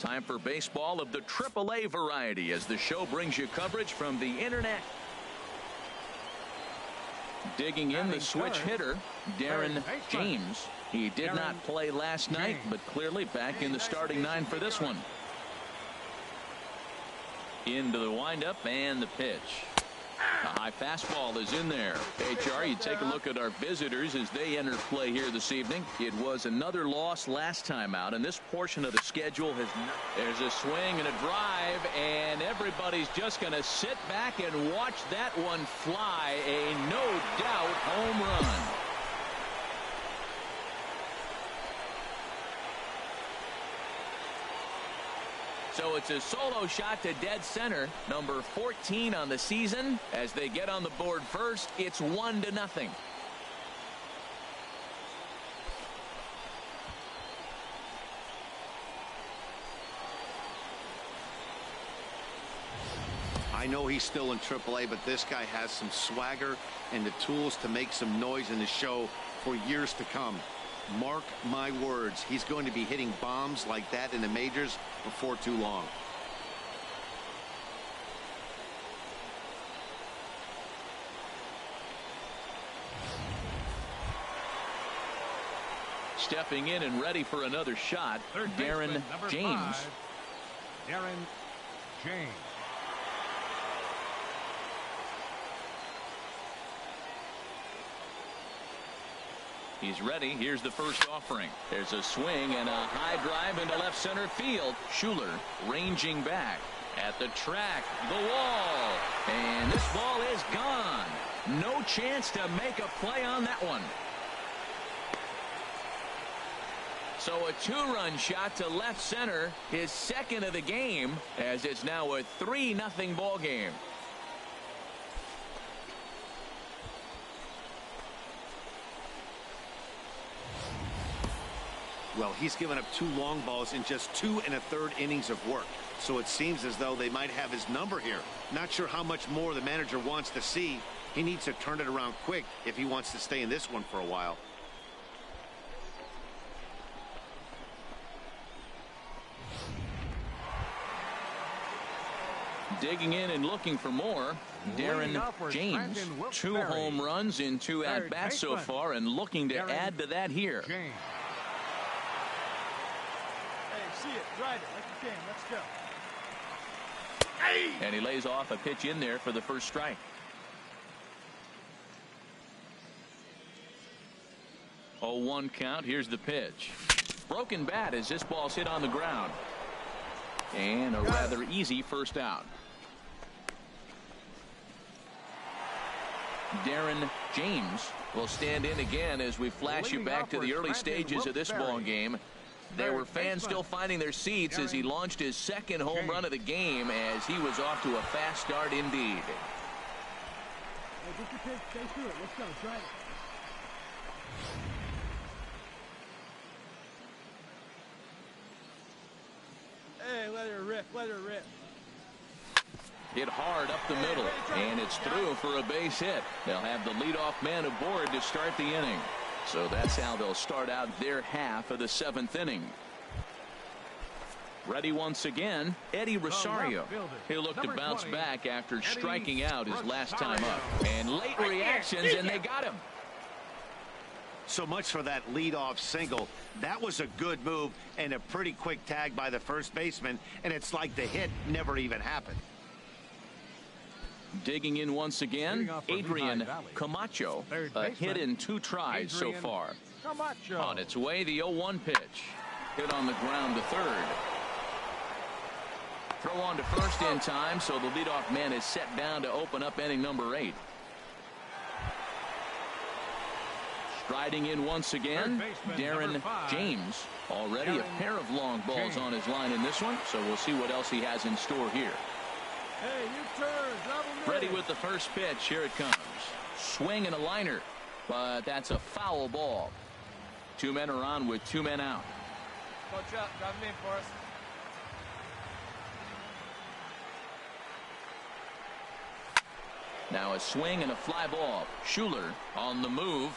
Time for baseball of the AAA variety as the show brings you coverage from the internet. Digging in the switch hitter, Darren James. He did not play last night, but clearly back in the starting nine for this one. Into the windup and the pitch. A high fastball is in there. HR, you take a look at our visitors as they enter play here this evening. It was another loss last time out, and this portion of the schedule has not. There's a swing and a drive, and everybody's just going to sit back and watch that one fly. A no-doubt home run. So it's a solo shot to dead center, number 14 on the season. As they get on the board first, it's 1-0. I know he's still in AAA, but this guy has some swagger and the tools to make some noise in the show for years to come. Mark my words, he's going to be hitting bombs like that in the majors before too long. Stepping in and ready for another shot, Darren James. Darren James. He's ready. Here's the first offering. There's a swing and a high drive into left center field. Schuler ranging back at the track, the wall, and this ball is gone. No chance to make a play on that one. So a two-run shot to left center, his second of the game, as it's now a 3-0 ball game. Well, he's given up 2 long balls in just 2 1/3 innings of work. So it seems as though they might have his number here. Not sure how much more the manager wants to see. He needs to turn it around quick if he wants to stay in this one for a while. Digging in and looking for more, Darren James. 2 home runs in 2 at-bats so far, and looking to add to that here. James. See it, drive it like you can. Let's go. And he lays off a pitch in there for the first strike. Oh, 1 count. Here's the pitch. Broken bat as this ball's hit on the ground. And a rather easy first out. Darren James will stand in again as we flash you back to the early stages of this ball game. There were fans still finding their seats as he launched his second home run of the game, as he was off to a fast start indeed. Hey, get your pitch, stay through it. Let's go, try it. Hey, let her rip, let her rip. Hit hard up the middle, and it's through for a base hit. They'll have the leadoff man aboard to start the inning. So that's how they'll start out their half of the 7th inning. Ready once again, Eddie Rosario. He'll look to bounce back after striking out his last time up. And late reactions, and they got him. So much for that leadoff single. That was a good move and a pretty quick tag by the first baseman, and it's like the hit never even happened. Digging in once again, Adrian Camacho. A hit in 2 tries so far. On its way, the 0-1 pitch. Hit on the ground to third. Throw on to first in time, so the leadoff man is set down to open up inning number 8. Striding in once again, Darren James. Already a pair of long balls on his line in this one, so we'll see what else he has in store here. Hey, you turn, Ready with the first pitch. Here it comes. Swing and a liner, but that's a foul ball. 2 men are on with 2 men out. Coach up, drive him in for us. Now a swing and a fly ball. Schuler on the move.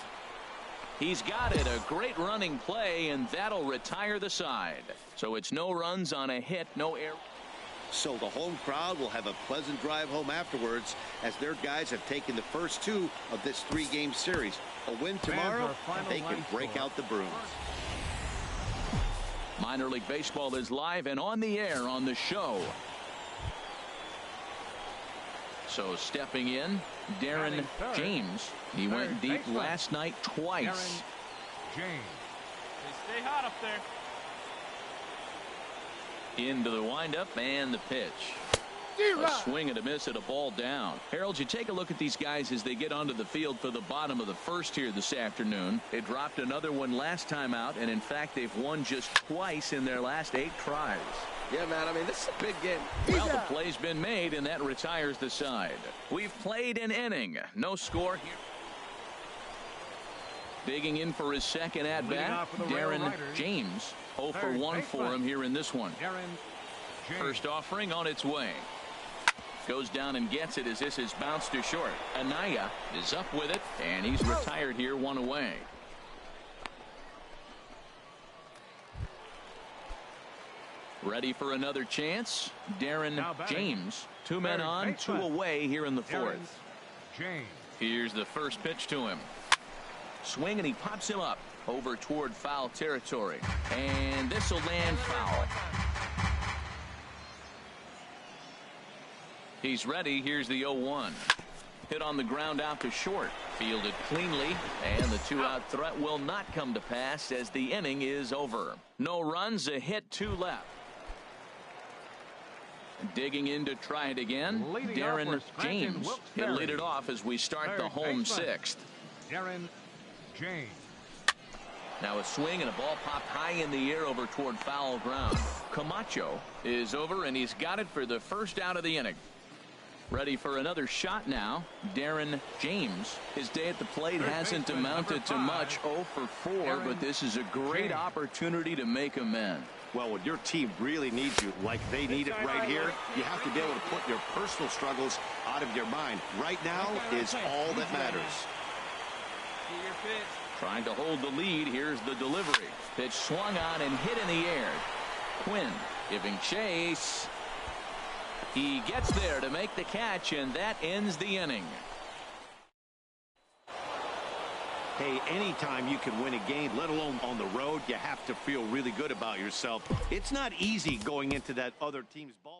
He's got it. A great running play, and that'll retire the side. So it's no runs on a hit, no error. So the home crowd will have a pleasant drive home afterwards, as their guys have taken the first two of this 3-game series. A win tomorrow, and they can break out the Bruins. Minor League Baseball is live and on the air on the show. So stepping in, Darren James. He went deep last night twice. James. They stay hot up there. Into the windup and the pitch. A swing and a miss at a ball down. Harold, you take a look at these guys as they get onto the field for the bottom of the first here this afternoon. They dropped another one last time out, and in fact they've won just twice in their last 8 tries. Yeah, man, I mean, this is a big game. Well, the play's been made, and that retires the side. We've played an inning. No score here. Digging in for his second at-bat, Darren James. 0 for 1 for him here in this one. First offering on its way. Goes down and gets it as this is bounced to short. Anaya is up with it, and he's retired here, 1 away. Ready for another chance. Darren James. 2 men on, 2 away here in the 4th. Here's the first pitch to him. Swing, and he pops him up over toward foul territory. And this will land foul. He's ready. Here's the 0-1. Hit on the ground out to short. Fielded cleanly, and the 2-out threat will not come to pass as the inning is over. No runs, a hit, 2 left. Digging in to try it again, Darren James. He'll lead it off as we start the home 6th. Darren James. Now a swing and a ball popped high in the air over toward foul ground. Camacho is over, and he's got it for the first out of the inning. Ready for another shot now. Darren James. His day at the plate hasn't amounted to much. 0 for 4, but this is a great opportunity to make amends. Well, when your team really needs you, like they need it right here, you have to be able to put your personal struggles out of your mind. Right now is all that matters. Trying to hold the lead. Here's the delivery. Pitch swung on and hit in the air. Quinn giving chase. He gets there to make the catch, and that ends the inning. Hey, anytime you can win a game, let alone on the road, you have to feel really good about yourself. It's not easy going into that other team's ball.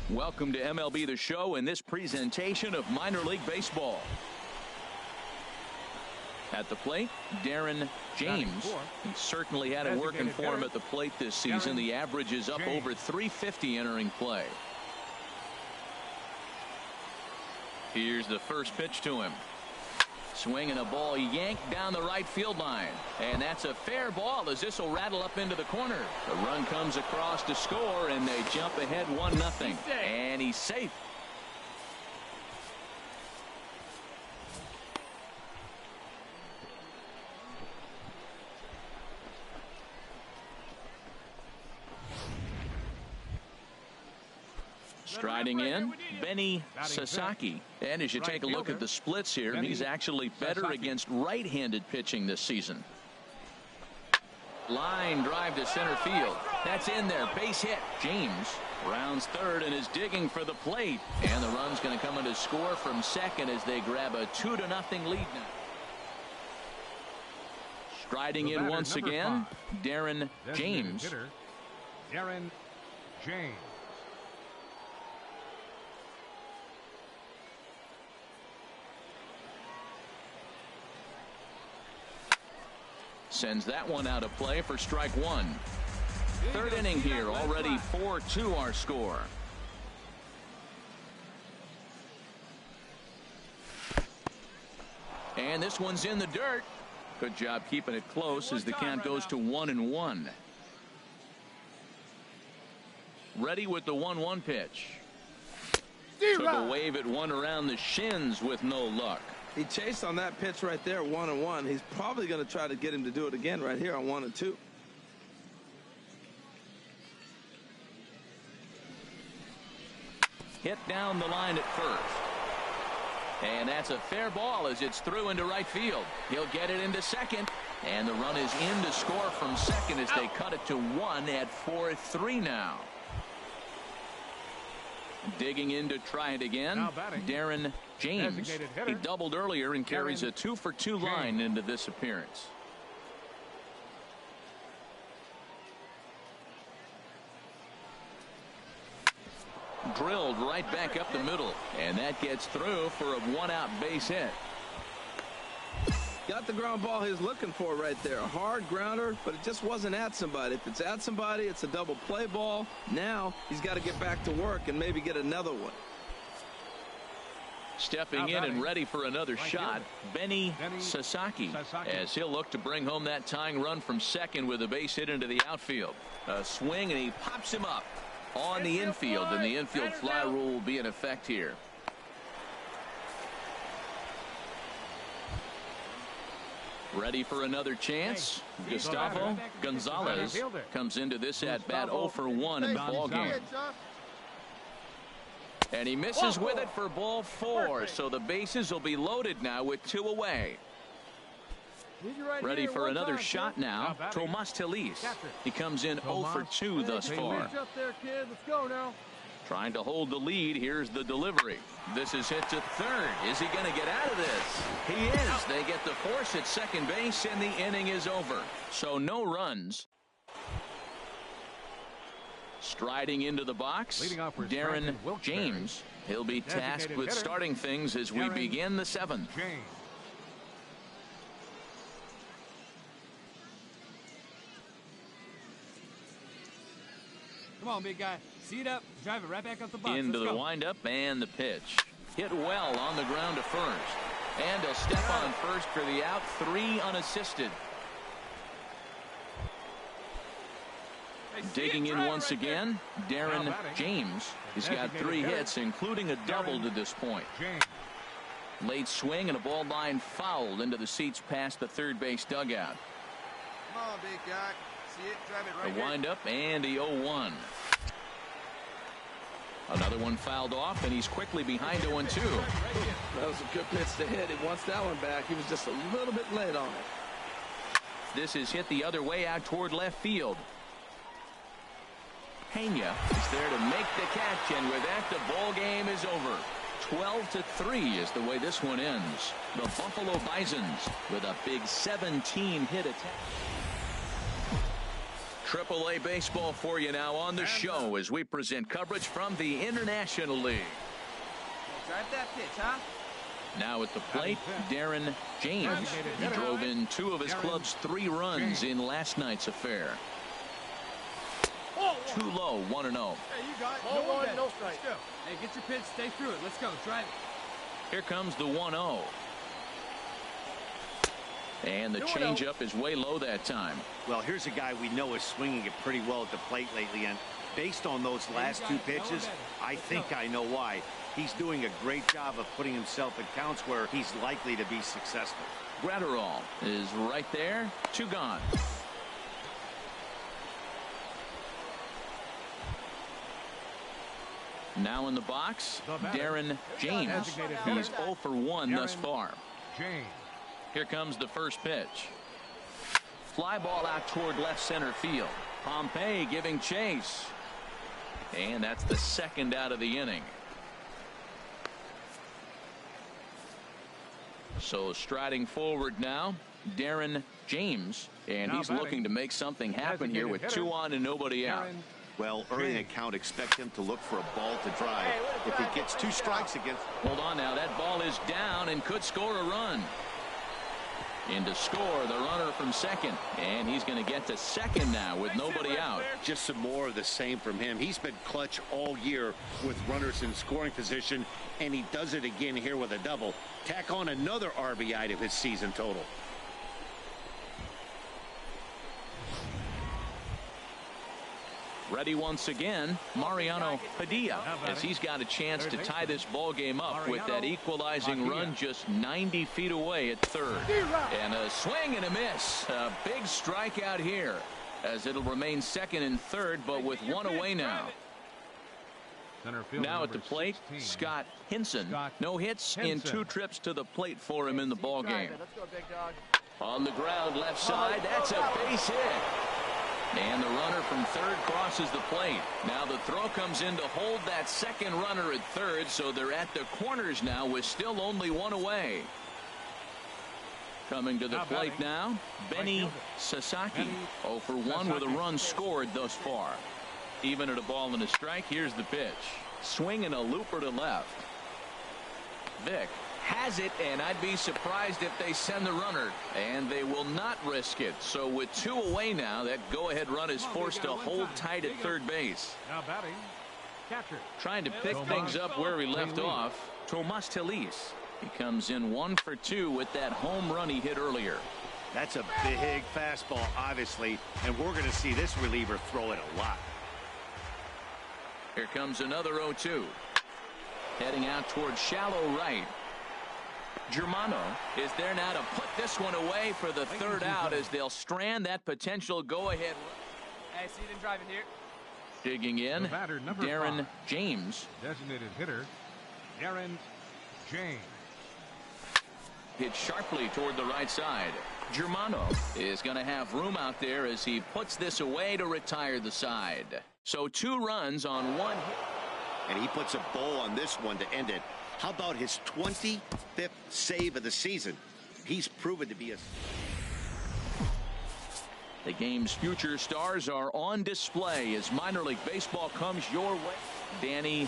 Welcome to MLB The Show in this presentation of minor league baseball. At the plate, Darren James. He certainly had it working for him at the plate this season. The average is up over 350 entering play. Here's the first pitch to him. Swing and a ball yanked down the right field line. And that's a fair ball as this will rattle up into the corner. The run comes across to score, and they jump ahead 1-0. And he's safe. Striding in, Benny Sasaki. And as you take a look at the splits here, he's actually better against right-handed pitching this season. Line drive to center field. That's in there. Base hit. James rounds third and is digging for the plate. And the run's going to come in to score from second as they grab a 2-0 lead now. Striding in once again, Darren James. Darren James. sends that one out of play for strike one. Third inning here, already 4-2 our score. And this one's in the dirt. Good job keeping it close as the count goes to 1-1. Ready with the 1-1 pitch. Took a wave at one around the shins with no luck. He chased on that pitch right there, 1-1. He's probably going to try to get him to do it again right here on 1-2. Hit down the line at first. And that's a fair ball as it's through into right field. He'll get it into second. And the run is in to score from second as they cut it to 1 at 4-3 now. Digging in to try it again, Darren James. He doubled earlier and carries a 2-for-2 line into this appearance. Drilled right back up the middle, and that gets through for a 1-out base hit. Got the ground ball he was looking for right there. A hard grounder, but it just wasn't at somebody. If it's at somebody, it's a double play ball. Now he's got to get back to work and maybe get another one. Stepping in and ready for another shot, Benny Sasaki, as he'll look to bring home that tying run from second with a base hit into the outfield. A swing, and he pops him up on the infield, and the infield fly rule will be in effect here. Ready for another chance. Gustavo Gonzalez comes into this at bat 0-for-1 in the ball game. And he misses with it for ball 4, so the bases will be loaded now with 2 away. Ready for another shot now, Tomas Telis. He comes in 0-for-2 thus far. Trying to hold the lead. Here's the delivery. This is hit to third. Is he going to get out of this? He is. They get the force at second base, and the inning is over. So no runs. Striding into the box, Darren James. He'll be tasked with starting things as we begin the 7th. Come on, big guy. See it up. Drive it right back up the box. Into the windup and the pitch. Hit well on the ground to first. And he'll step on first for the out. 3 unassisted. Digging in once again, Darren James. He's got 3 hits, including a double to this point. Late swing and a ball line fouled into the seats past the third base dugout. Come on, big guy. See it, drive it right The windup and the 0-1. Another one fouled off, and he's quickly behind 0-2. That was a good pitch to hit. He wants that one back. He was just a little bit late on it. This is hit the other way out toward left field. Pena is there to make the catch, and with that, the ball game is over. 12-3 is the way this one ends. The Buffalo Bisons with a big 17-hit attack. AAA baseball for you now on the show as we present coverage from the International League. Drive that pitch, huh? Now at the plate, Darren James. He drove in 2 of his club's 3 runs in last night's affair. Too low, 1-0. Hey, you got it. No one, no strike. Hey, get your pitch, stay through it. Let's go. Drive it. Here comes the 1-0. And the changeup is way low that time. Well, here's a guy we know is swinging it pretty well at the plate lately, and based on those last 2 pitches, I think I know why. He's doing a great job of putting himself in counts where he's likely to be successful. Gratterall is right there. 2 gone. Now in the box, Darren James. He's 0-for-1 thus far. Here comes the first pitch. Fly ball out toward left center field. Pompey giving chase. And that's the 2nd out of the inning. So striding forward now, Darren James. And he's looking to make something happen here with 2 on and nobody out. Well, early in the count, expect him to look for a ball to drive. If he gets 2 strikes against... Hold on now. That ball is down and could score a run. In to score, the runner from second. And he's going to get to second now with nobody out. Just some more of the same from him. He's been clutch all year with runners in scoring position, and he does it again here with a double. Tack on another RBI to his season total. Ready once again, Mariano Padilla, as he's got a chance to tie this ball game up with that equalizing run just 90 feet away at third. And a swing and a miss. A big strikeout here, as it'll remain second and third, but with one away now. Now at the plate, Scott Hinson. No hits in 2 trips to the plate for him in the ball game. On the ground left side, that's a base hit. And the runner from third crosses the plate. Now the throw comes in to hold that second runner at third, so they're at the corners now with still only one away. Coming to the plate now, Benny Sasaki. 0 for 1 with a run scored thus far. Even at a ball and a strike, here's the pitch. Swing and a looper to left. Vick has it, and I'd be surprised if they send the runner, and they will not risk it. So with 2 away now, that go-ahead run is forced to hold tight at third base. Now batting, catcher. Trying to pick things up where we left off, Tomas Telis. He comes in 1 for 2 with that home run he hit earlier. That's a big fastball, obviously, and we're going to see this reliever throw it a lot. Here comes another 0-2. Heading out towards shallow right. Germano is there now to put this one away for the third out as they'll strand that potential go-ahead. Hey, see them driving here. Digging in, Darren 5. James. Designated hitter, Darren James. Hit sharply toward the right side. Germano is going to have room out there as he puts this away to retire the side. So 2 runs on 1 hit. And he puts a bow on this one to end it. How about his 25th save of the season? He's proven to be a... The game's future stars are on display as minor league baseball comes your way. Danny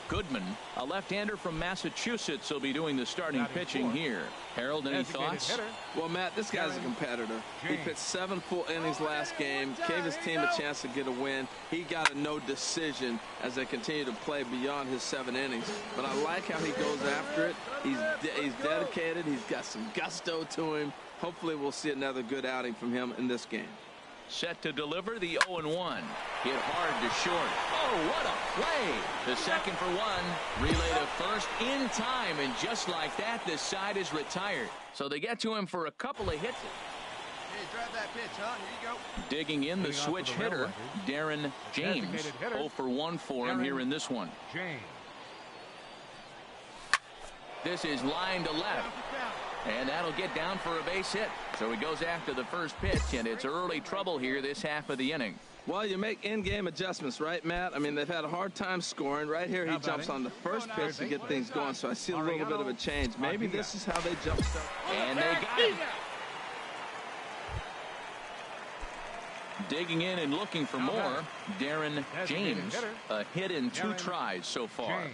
Goodman, a left-hander from Massachusetts, will be doing the starting pitching here. Harold, any thoughts? Well, Matt, this guy's a competitor. He pitched 7 full innings last game, gave his team a chance to get a win. He got a no decision as they continue to play beyond his 7 innings. But I like how he goes after it. He's dedicated. He's got some gusto to him. Hopefully we'll see another good outing from him in this game. Set to deliver the 0-1. Hit hard to short. Oh, what a play. The second for 1. Relay to first in time, and just like that, this side is retired. So they get to him for a couple of hits. Hey, drive that pitch, huh? Here you go. Digging in, the switch hitter, Darren James. 0 for 1 for him here in this one. James. This is line to left. And that'll get down for a base hit. So he goes after the first pitch, and it's early trouble here this half of the inning. Well, you make in-game adjustments, right, Matt? I mean, they've had a hard time scoring. Right here, he jumps on the first pitch to get things going, so I see a little bit of a change. Maybe this is how they jump start. And they got him. Digging in and looking for more, Darren James. A hit in 2 tries so far.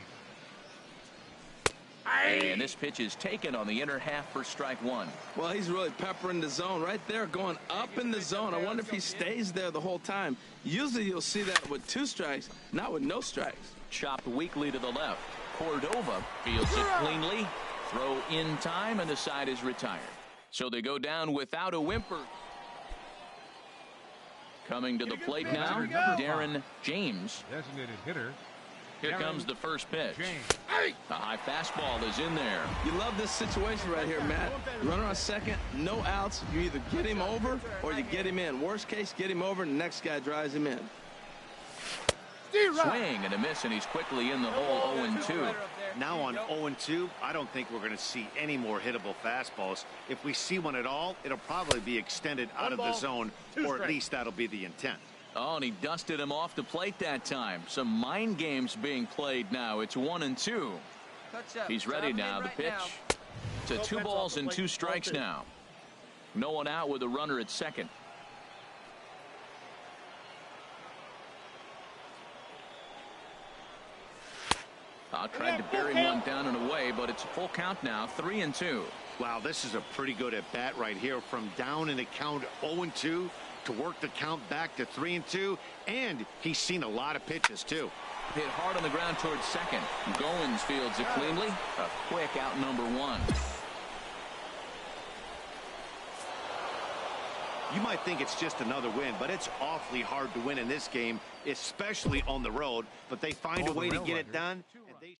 And this pitch is taken on the inner half for strike 1. Well, he's really peppering the zone right there, going up in the zone. I wonder if he stays there the whole time. Usually you'll see that with 2 strikes, not with no strikes. Chopped weakly to the left. Cordova fields it cleanly. Throw in time, and the side is retired. So they go down without a whimper. Coming to the plate now, Darren James. Designated hitter. Here comes the first pitch. The high fastball is in there. You love this situation right here, Matt. Runner on second, no outs. You either get him over or you get him in. Worst case, get him over and the next guy drives him in. Swing and a miss, and he's quickly in the hole. 0-2. Now on 0-2, I don't think we're going to see any more hittable fastballs. If we see one at all, it'll probably be extended out of the zone, or at least that'll be the intent. Oh, and he dusted him off the plate that time. Some mind games being played now. It's 1-2. He's ready now. The pitch to 2 balls and 2 strikes now. No one out with a runner at second. Tried to bury one down and away, but it's a full count now, 3-2. Wow, this is a pretty good at bat right here. From down in the count 0-2 to work the count back to 3-2, and he's seen a lot of pitches too. Hit hard on the ground towards second. Goins fields it cleanly. A quick out, number 1. You might think it's just another win, but it's awfully hard to win in this game, especially on the road. But they find a way to get it done. And they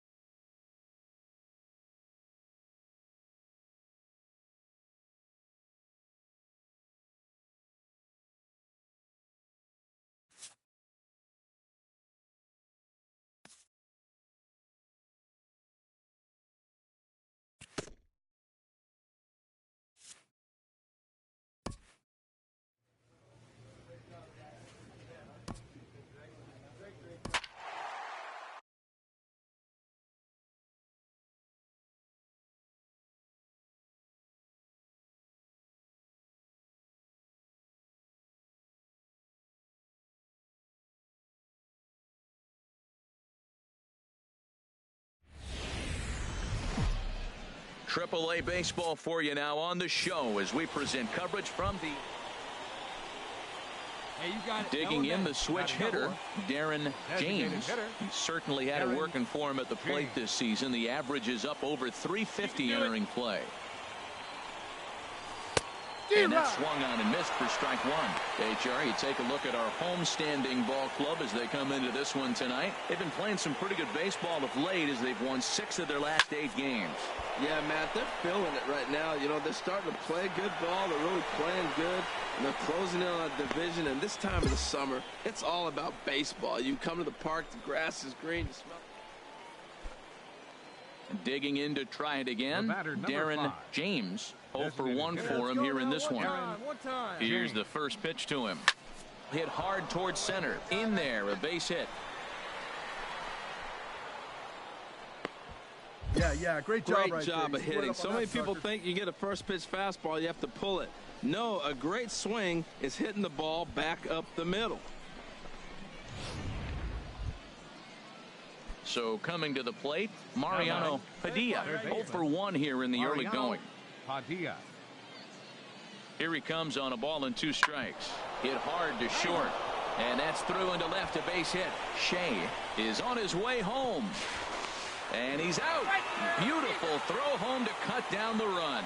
AAA baseball for you now on the show as we present coverage from the digging in the switch hitter, Darren James. He certainly had it working for him at the plate this season. The average is up over 350 entering play. And that swung on and missed for strike 1. HR, you take a look at our homestanding ball club as they come into this one tonight. They've been playing some pretty good baseball of late as they've won 6 of their last 8 games. Yeah, Matt, they're feeling it right now. You know, they're starting to play good ball. They're really playing good. And they're closing in on a division. And this time of the summer, it's all about baseball. You come to the park, the grass is green. You smell. Digging in to try it again, Darren James. 0 for 1 for him here in this one. Here's the first pitch to him. Hit hard towards center. In there, a base hit. Yeah, great job. Great job of hitting. So many people think you get a first pitch fastball, you have to pull it. No, a great swing is hitting the ball back up the middle. So coming to the plate, Mariano Padilla. 0 for 1 here in the early going. Padilla. Here he comes on a ball and 2 strikes. Hit hard to short. And that's through into left, a base hit. Shea is on his way home. And he's out. Beautiful throw home to cut down the run.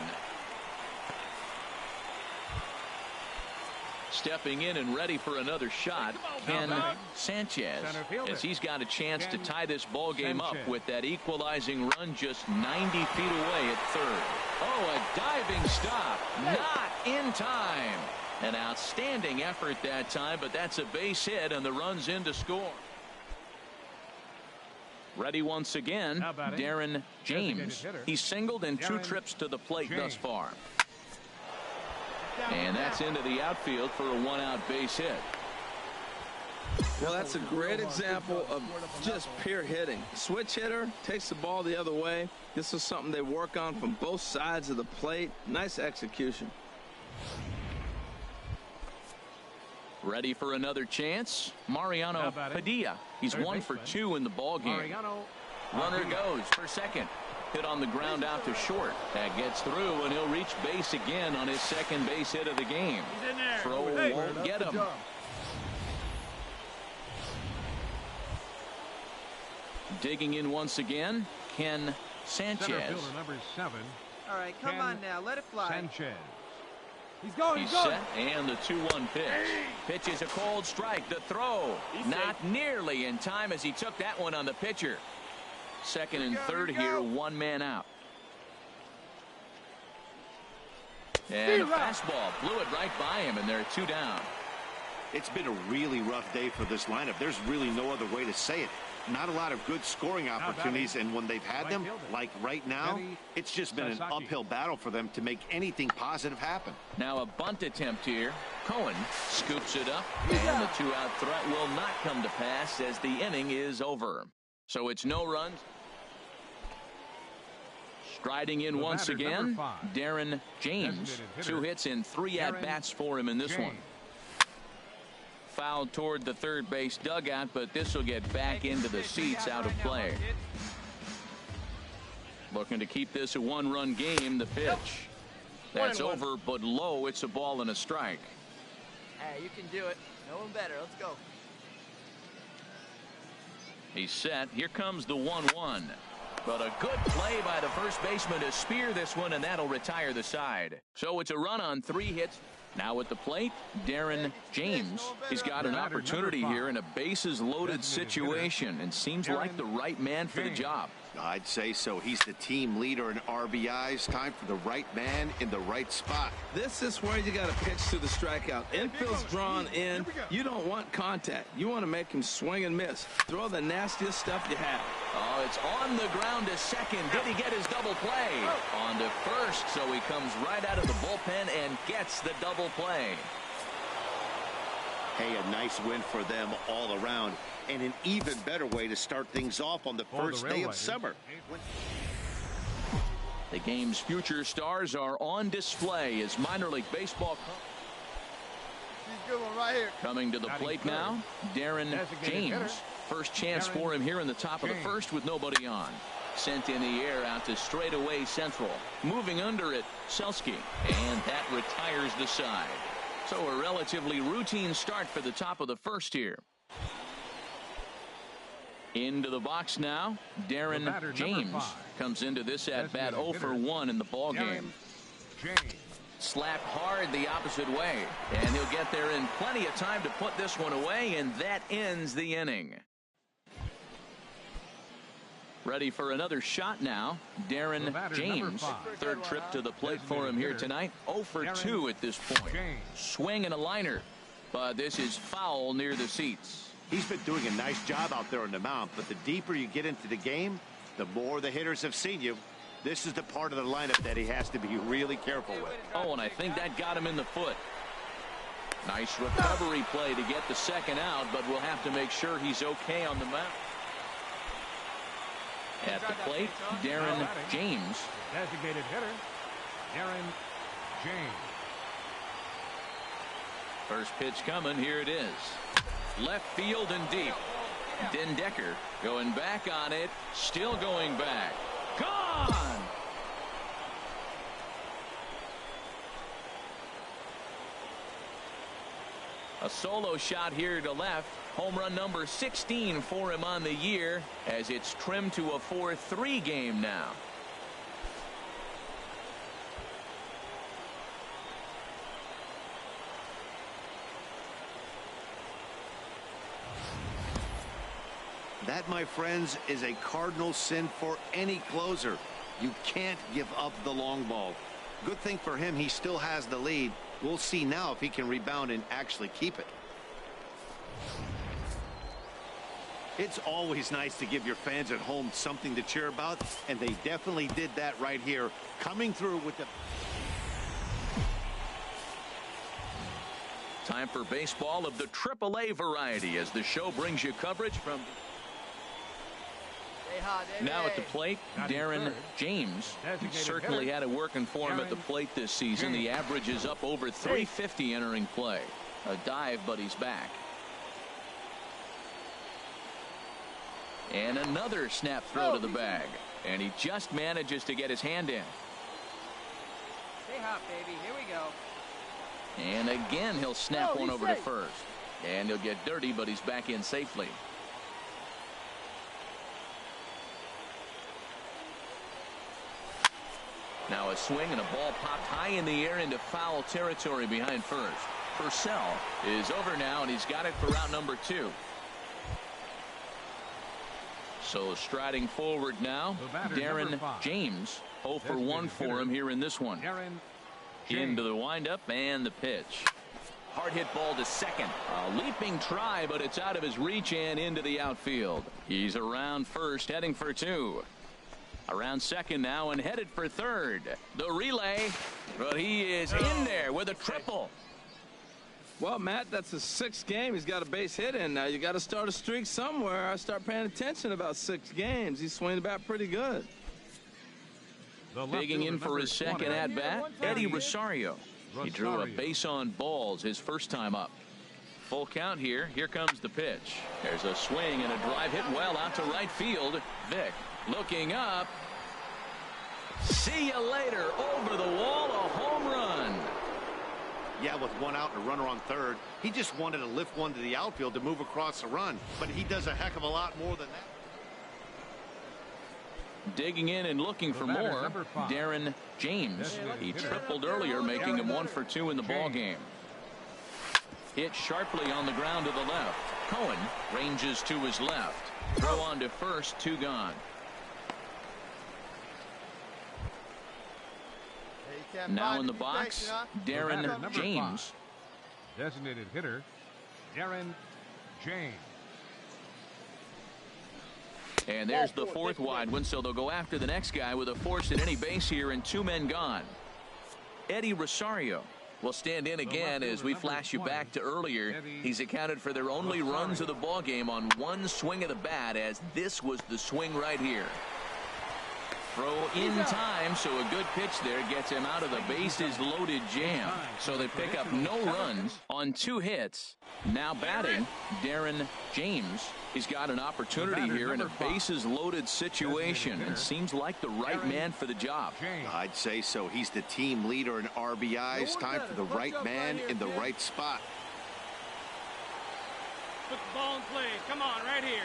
Stepping in and ready for another shot, Ken Sanchez, as he's got a chance to tie this ball game up with that equalizing run just 90 feet away at third. Oh, a diving stop, not in time. An outstanding effort that time, but that's a base hit and the run's in to score. Ready once again, Darren James. He's singled in 2 trips to the plate thus far. And that's into the outfield for a 1-out base hit. Well, that's a great example of just pure hitting. Switch hitter takes the ball the other way. This is something they work on from both sides of the plate. Nice execution. Ready for another chance, Mariano Padilla. He's 1 for 2 in the ball game. Runner goes for second. Hit on the ground out to short. That gets through, and he'll reach base again on his second base hit of the game. Throw won't get him. Digging in once again, Ken Sanchez. Number 7. All right, come on now, let it fly. Sanchez. He's set, and the 2-1 pitch. Pitch is a cold strike. The throw not nearly in time as he took that one on the pitcher. Second and third here, 1 man out. And a fastball blew it right by him, and they're 2 down. It's been a really rough day for this lineup. There's really no other way to say it. Not a lot of good scoring opportunities, and when they've had them, like right now, it's just been an uphill battle for them to make anything positive happen. Now a bunt attempt here. Cohen scoops it up, and the 2-out threat will not come to pass as the inning is over. So it's no runs. Striding in once again, Darren James. 2 hits and 3 at-bats for him in this one. Fouled toward the third base dugout, but this will get back into the seats out of play. Looking to keep this a one-run game. The pitch. That's over, but low. It's a ball and a strike. Hey, you can do it. No one better. Let's go. He's set. Here comes the 1-1. But a good play by the first baseman to spear this one, and that'll retire the side. So it's a run on 3 hits. Now at the plate, Darren James. He's got an opportunity here in a bases-loaded situation and seems like the right man for the job. I'd say so. He's the team leader in RBIs. Time for the right man in the right spot. This is where you got to pitch to the strikeout. Infield's drawn in. You don't want contact. You want to make him swing and miss. Throw the nastiest stuff you have. Oh, it's on the ground to second. Did he get his double play? On to first, so he comes right out of the bullpen and gets the double play. Hey, a nice win for them all around, and an even better way to start things off on the first day of summer. The game's future stars are on display as minor league baseball coming to the plate now. Darren James. First chance for him here in the top of the first with nobody on. Sent in the air out to straightaway central. Moving under it, Selski, and that retires the side. So a relatively routine start for the top of the first here. Into the box now, Darren James comes into this at bat 0 for 1 in the ball game. Slapped hard the opposite way, and he'll get there in plenty of time to put this one away, and that ends the inning. Ready for another shot now, Darren James. Third trip to the plate for him here tonight. 0 for 2 at this point. Swing and a liner, but this is foul near the seats. He's been doing a nice job out there on the mound, but the deeper you get into the game, the more the hitters have seen you. This is the part of the lineup that he has to be really careful with. Oh, and I think that got him in the foot. Nice recovery play to get the second out, but we'll have to make sure he's okay on the mound. At the plate, Darren James. Designated hitter, Darren James. First pitch coming. Here it is. Left field and deep. Den Decker going back on it. Still going back. Gone! A solo shot here to left. Home run number 16 for him on the year as it's trimmed to a 4-3 game now. That, my friends, is a cardinal sin for any closer. You can't give up the long ball. Good thing for him, he still has the lead. We'll see now if he can rebound and actually keep it. It's always nice to give your fans at home something to cheer about, and they definitely did that right here, coming through with the... Time for baseball of the AAA variety as the show brings you coverage from... Now at the plate, Darren James. He certainly had it working for him at the plate this season. The average is up over 350 entering play. A dive, but he's back. And another snap throw to the bag. And he just manages to get his hand in. Stay hot, baby. Here we go. And again, he'll snap one over to first. And he'll get dirty, but he's back in safely. Now a swing and a ball popped high in the air into foul territory behind first. Purcell is over now, and he's got it for out number 2. So striding forward now, Darren James. 0 for 1 for him here in this one. Into the windup and the pitch. Hard hit ball to second. A leaping try, but it's out of his reach and into the outfield. He's around first, heading for 2. Around second now and headed for third. The relay, but he is in there with a triple. Well, Matt, that's his 6th game. He's got a base hit in now. You got to start a streak somewhere. I start paying attention about 6 games. He's swinging the bat pretty good. Digging in for his second at bat, Eddie Rosario. He drew a base on balls his first time up. Full count here. Here comes the pitch. There's a swing and a drive hit well out to right field. Vick looking up. See you later. Over the wall, a home run. Yeah, with one out and a runner on third, he just wanted to lift one to the outfield to move across the run, but he does a heck of a lot more than that. Digging in and looking for more, Darren James. He tripled earlier, making him 1 for 2 in the ball game. Hit sharply on the ground to the left. Cohen ranges to his left. Throw on to first, 2 gone. Now in the box, Darren James. Designated hitter, Darren James. And there's the 4th wide one, so they'll go after the next guy with a force at any base here and 2 men gone. Eddie Rosario will stand in again as we flash you back to earlier. He's accounted for their only runs of the ball game on 1 swing of the bat, as this was the swing right here. Throw in time, so a good pitch there gets him out of the bases loaded jam. So they pick up no runs on 2 hits. Now batting, Darren James. He's got an opportunity here in a bases loaded situation and seems like the right man for the job. I'd say so. He's the team leader in RBIs. Time for the right man in the right spot. Put the ball in play. Come on, right here.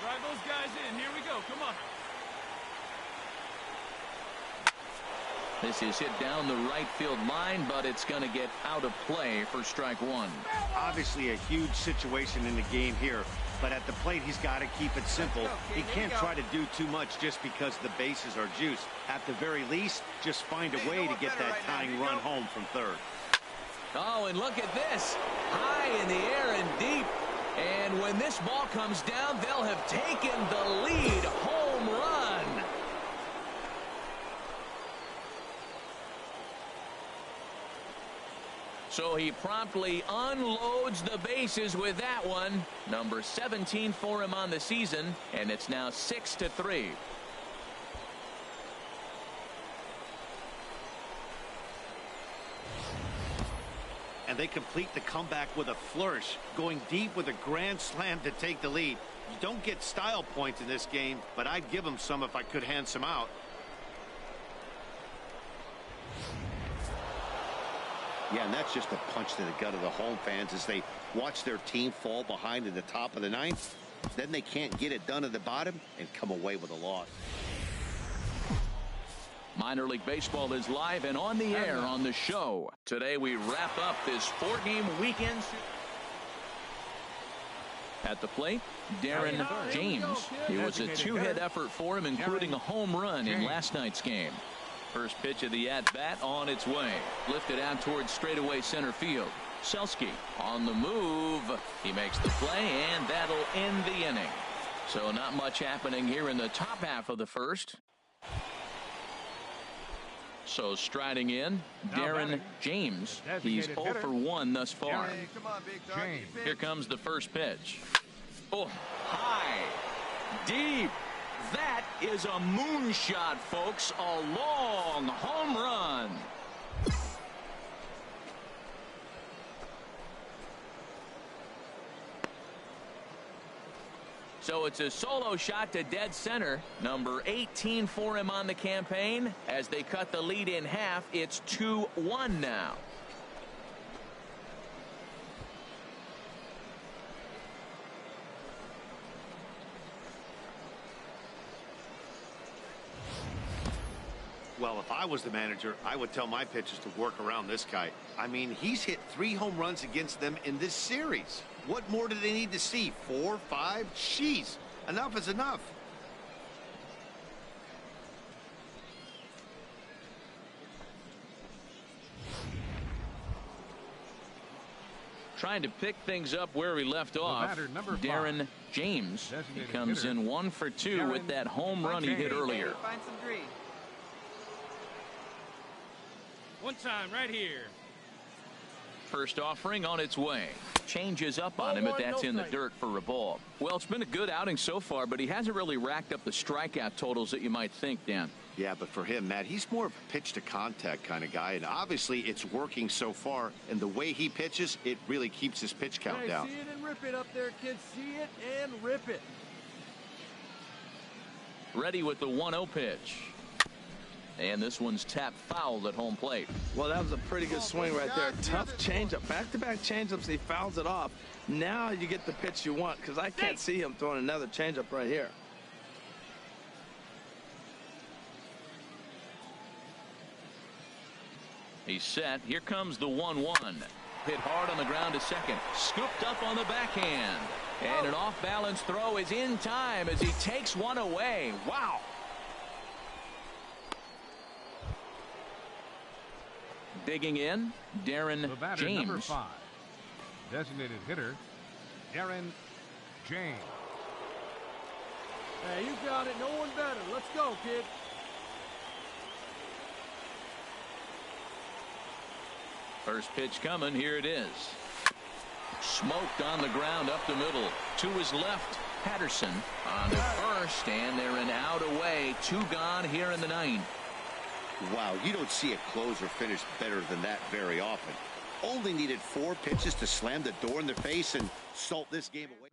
Drive those guys in. Here we go. Come on. This is hit down the right field line, but it's going to get out of play for strike 1. Obviously a huge situation in the game here, but at the plate he's got to keep it simple. He can't try to do too much just because the bases are juiced. At the very least, just find a way to get that tying run home from third. Oh, and look at this. High in the air and deep. And when this ball comes down, they'll have taken the lead. Home run. So he promptly unloads the bases with that one. Number 17 for him on the season, and it's now 6-3. And they complete the comeback with a flourish, going deep with a grand slam to take the lead. You don't get style points in this game, but I'd give them some if I could hand some out. Yeah, and that's just a punch to the gut of the home fans as they watch their team fall behind in the top of the 9th. Then they can't get it done at the bottom and come away with a loss. Minor League Baseball is live and on the air on the show. Today we wrap up this 4-game weekend. At the plate, Darren James. It was a 2-hit effort for him, including a home run in last night's game. First pitch of the at-bat on its way. Lifted out towards straightaway center field. Selski on the move. He makes the play, and that'll end the inning. So not much happening here in the top half of the first. So striding in, Darren James. He's 0 for 1 thus far. Here comes the first pitch. Oh, high, deep. That is a moonshot, folks. A long home run. So it's a solo shot to dead center. Number 18 for him on the campaign. As they cut the lead in half, it's 2-1 now. Well, if I was the manager, I would tell my pitchers to work around this guy. I mean, he's hit 3 home runs against them in this series. What more do they need to see? 4, 5? Jeez, enough is enough. Trying to pick things up where we left off. Darren James. He comes in 1 for 2 with that home run he hit earlier. Find some green. One time right here. First offering on its way. Changes up on him, but that's in the dirt for a ball. Well, it's been a good outing so far, but he hasn't really racked up the strikeout totals that you might think, Dan. Yeah, but for him, Matt, he's more of a pitch to contact kind of guy, and obviously it's working so far, and the way he pitches, it really keeps his pitch count down. See it and rip it up there, kids. See it and rip it. Ready with the 1-0 pitch. And this one's tapped foul at home plate. Well, that was a pretty good swing right there. Tough changeup. Back-to-back changeups. He fouls it off. Now you get the pitch you want, because I can't see him throwing another changeup right here. He's set. Here comes the 1-1. Hit hard on the ground to second. Scooped up on the backhand. And an off-balance throw is in time as he takes one away. Wow. Digging in, Darren The batter, James. number 5. Designated hitter, Darren James. Hey, you got it. No one better. Let's go, kid. First pitch coming. Here it is. Smoked on the ground up the middle. To his left, Patterson on the first, and they're an out away. 2 gone here in the 9th. Wow, you don't see a closer finish better than that very often. Only needed 4 pitches to slam the door in their face and salt this game away.